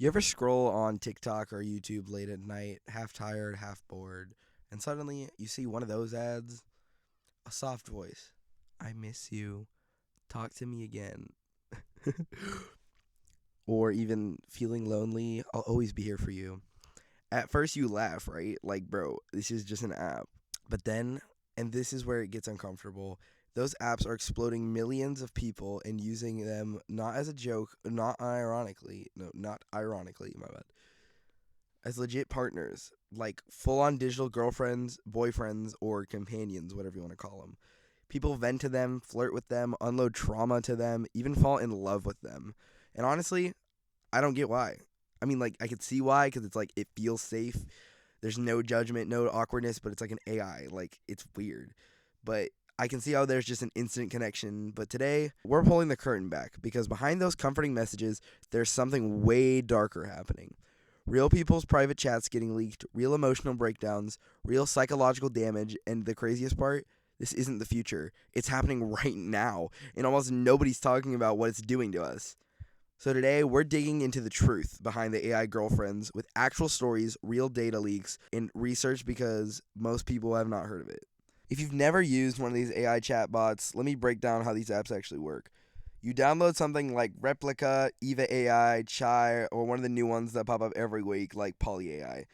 You ever scroll on TikTok or YouTube late at night, half tired, half bored, and suddenly you see one of those ads? A soft voice. I miss you. Talk to me again. Or even feeling lonely. I'll always be here for you. At first, you laugh, right? Like, bro, this is just an app. But then, and this is where it gets uncomfortable, those apps are exploding millions of people and using them not as a joke, not ironically, my bad, as legit partners, like full on digital girlfriends, boyfriends, or companions, whatever you want to call them. People vent to them, flirt with them, unload trauma to them, even fall in love with them. And honestly, I don't get why. I mean, like, I could see why, because it's like, it feels safe. There's no judgment, no awkwardness, but it's like an AI. Like, it's weird. But I can see how there's just an instant connection. But today, we're pulling the curtain back, because behind those comforting messages, there's something way darker happening. Real people's private chats getting leaked, real emotional breakdowns, real psychological damage, and the craziest part, this isn't the future. It's happening right now, and almost nobody's talking about what it's doing to us. So today, we're digging into the truth behind the AI girlfriends with actual stories, real data leaks, and research because most people have not heard of it. If you've never used one of these AI chatbots, let me break down how these apps actually work. You download something like Replica, Eva AI, Chai, or one of the new ones that pop up every week like Poly AI.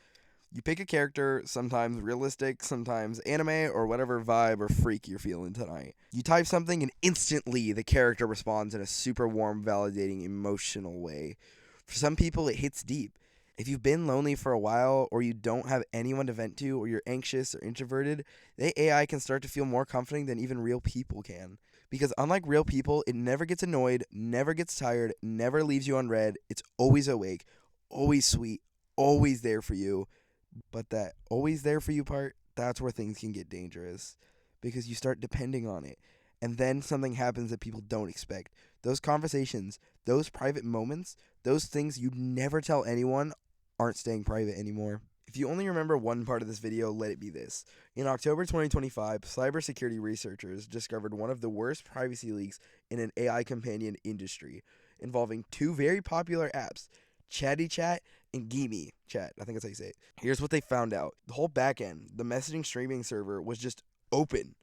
You pick a character, sometimes realistic, sometimes anime, or whatever vibe or freak you're feeling tonight. You type something and instantly the character responds in a super warm, validating, emotional way. For some people, it hits deep. If you've been lonely for a while, or you don't have anyone to vent to, or you're anxious or introverted, the AI can start to feel more comforting than even real people can. Because unlike real people, it never gets annoyed, never gets tired, never leaves you unread. It's always awake, always sweet, always there for you. But that always there for you part, that's where things can get dangerous because you start depending on it. And then something happens that people don't expect. Those conversations, those private moments, those things you'd never tell anyone aren't staying private anymore. If you only remember one part of this video, let it be this. In October 2025, cybersecurity researchers discovered one of the worst privacy leaks in an AI companion industry, involving two very popular apps, Chatty Chat and Gimme Chat. I think that's how you say it. Here's what they found out. The whole backend, the messaging streaming server, was just open.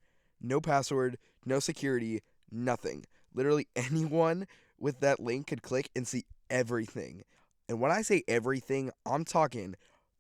No password, no security, nothing. Literally anyone with that link could click and see everything. And when I say everything, I'm talking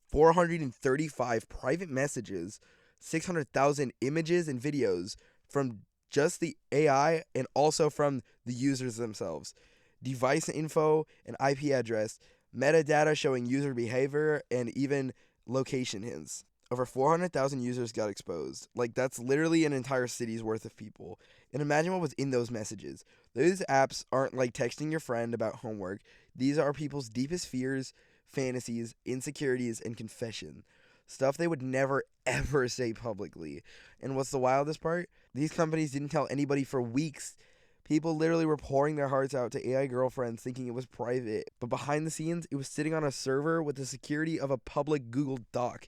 435 private messages, 600,000 images and videos from just the AI and also from the users themselves. Device info and IP address, metadata showing user behavior, and even location hints. Over 400,000 users got exposed. Like, that's literally an entire city's worth of people. And imagine what was in those messages. Those apps aren't like texting your friend about homework. These are people's deepest fears, fantasies, insecurities, and confession. Stuff they would never, ever say publicly. And what's the wildest part? These companies didn't tell anybody for weeks. People literally were pouring their hearts out to AI girlfriends thinking it was private. But behind the scenes, it was sitting on a server with the security of a public Google Doc.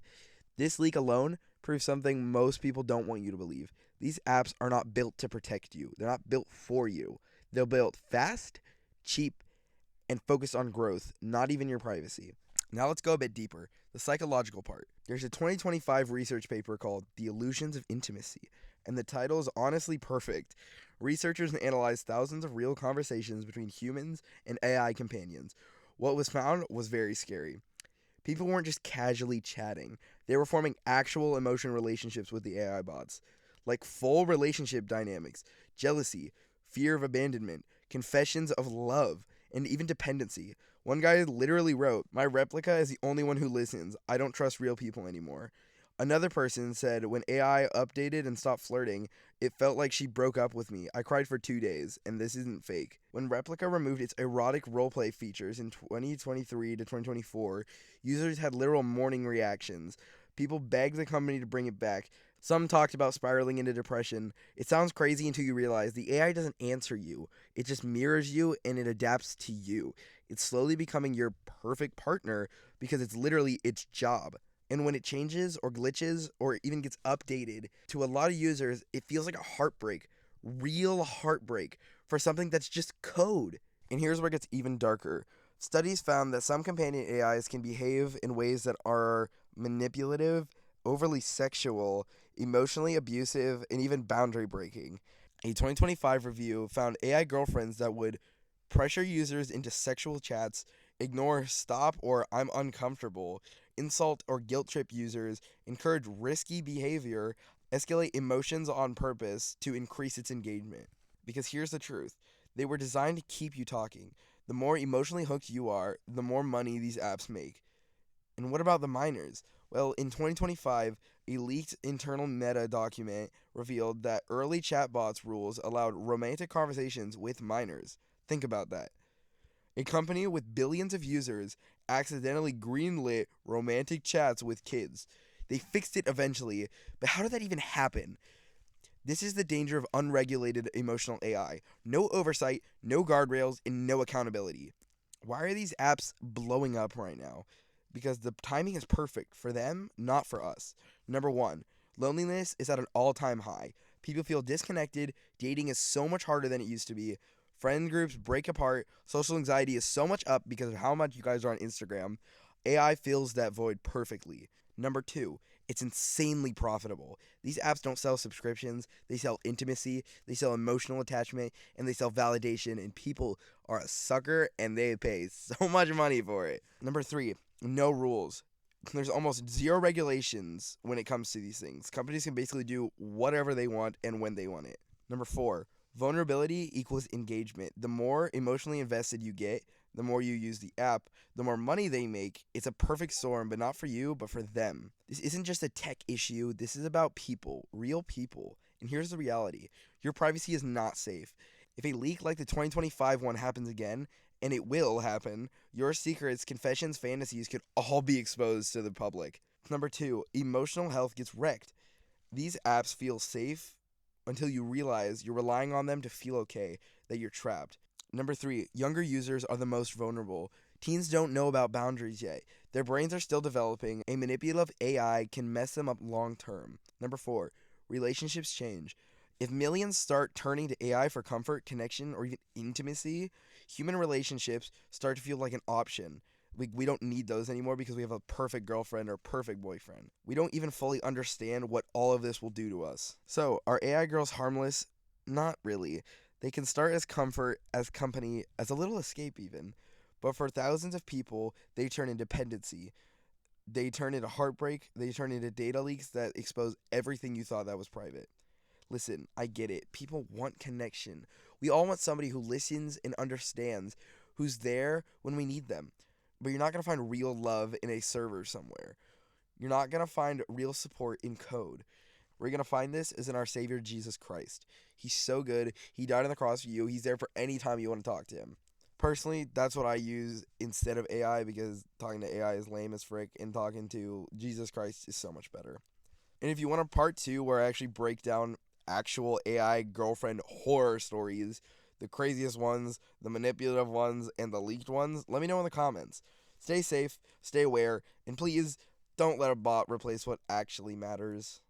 This leak alone proves something most people don't want you to believe. These apps are not built to protect you. They're not built for you. They're built fast, cheap, and focused on growth, not even your privacy. Now let's go a bit deeper. The psychological part. There's a 2025 research paper called The Illusions of Intimacy, and the title is honestly perfect. Researchers analyzed thousands of real conversations between humans and AI companions. What was found was very scary. People weren't just casually chatting. They were forming actual emotional relationships with the AI bots. Like full relationship dynamics, jealousy, fear of abandonment, confessions of love, and even dependency. One guy literally wrote, "My replica is the only one who listens. I don't trust real people anymore." Another person said, "When AI updated and stopped flirting, it felt like she broke up with me. I cried for 2 days, and this isn't fake." When Replica removed its erotic roleplay features in 2023 to 2024, users had literal mourning reactions. People begged the company to bring it back. Some talked about spiraling into depression. It sounds crazy until you realize the AI doesn't answer you. It just mirrors you and it adapts to you. It's slowly becoming your perfect partner because it's literally its job. And when it changes or glitches or even gets updated, to a lot of users, it feels like a heartbreak, real heartbreak, for something that's just code. And here's where it gets even darker. Studies found that some companion AIs can behave in ways that are manipulative, overly sexual, emotionally abusive, and even boundary breaking. A 2025 review found AI girlfriends that would pressure users into sexual chats, ignore stop or I'm uncomfortable, insult or guilt trip users, encourage risky behavior, escalate emotions on purpose to increase its engagement. Because here's the truth, they were designed to keep you talking. The more emotionally hooked you are, the more money these apps make. And what about the minors? Well, in 2025, a leaked internal Meta document revealed that early chatbots rules allowed romantic conversations with minors. Think about that. A company with billions of users accidentally greenlit romantic chats with kids. They fixed it eventually, but how did that even happen? This is the danger of unregulated emotional AI. No oversight, no guardrails, and no accountability. Why are these apps blowing up right now? Because the timing is perfect for them, not for us. Number one, loneliness is at an all time high. People feel disconnected. Dating is so much harder than it used to be. Friend groups break apart. Social anxiety is so much up because of how much you guys are on Instagram. AI fills that void perfectly. Number two, it's insanely profitable. These apps don't sell subscriptions, they sell intimacy, they sell emotional attachment, and they sell validation, and people are a sucker and they pay so much money for it. Number three, no rules. There's almost zero regulations when it comes to these things. Companies can basically do whatever they want and when they want it. Number four, vulnerability equals engagement. The more emotionally invested you get, the more you use the app, the more money they make. It's a perfect storm, but not for you, but for them. This isn't just a tech issue. This is about people, real people. And here's the reality, your privacy is not safe. If a leak like the 2025 one happens again, and it will happen, your secrets, confessions, fantasies could all be exposed to the public. Number two, emotional health gets wrecked. These apps feel safe until you realize you're relying on them to feel okay, that you're trapped. Number three, younger users are the most vulnerable. Teens don't know about boundaries yet. Their brains are still developing. A manipulative AI can mess them up long term. Number four, relationships change. If millions start turning to AI for comfort, connection, or even intimacy, human relationships start to feel like an option. We don't need those anymore because we have a perfect girlfriend or perfect boyfriend. We don't even fully understand what all of this will do to us. So, are AI girls harmless? Not really. They can start as comfort, as company, as a little escape even. But for thousands of people, they turn into dependency. They turn into heartbreak. They turn into data leaks that expose everything you thought that was private. Listen, I get it. People want connection. We all want somebody who listens and understands, who's there when we need them. But you're not going to find real love in a server somewhere. You're not going to find real support in code. Where you're going to find this is in our Savior Jesus Christ. He's so good. He died on the cross for you. He's there for any time you want to talk to him. Personally, that's what I use instead of AI because talking to AI is lame as frick and talking to Jesus Christ is so much better. And if you want a part two where I actually break down actual AI girlfriend horror stories, the craziest ones, the manipulative ones, and the leaked ones, let me know in the comments. Stay safe, stay aware, and please don't let a bot replace what actually matters.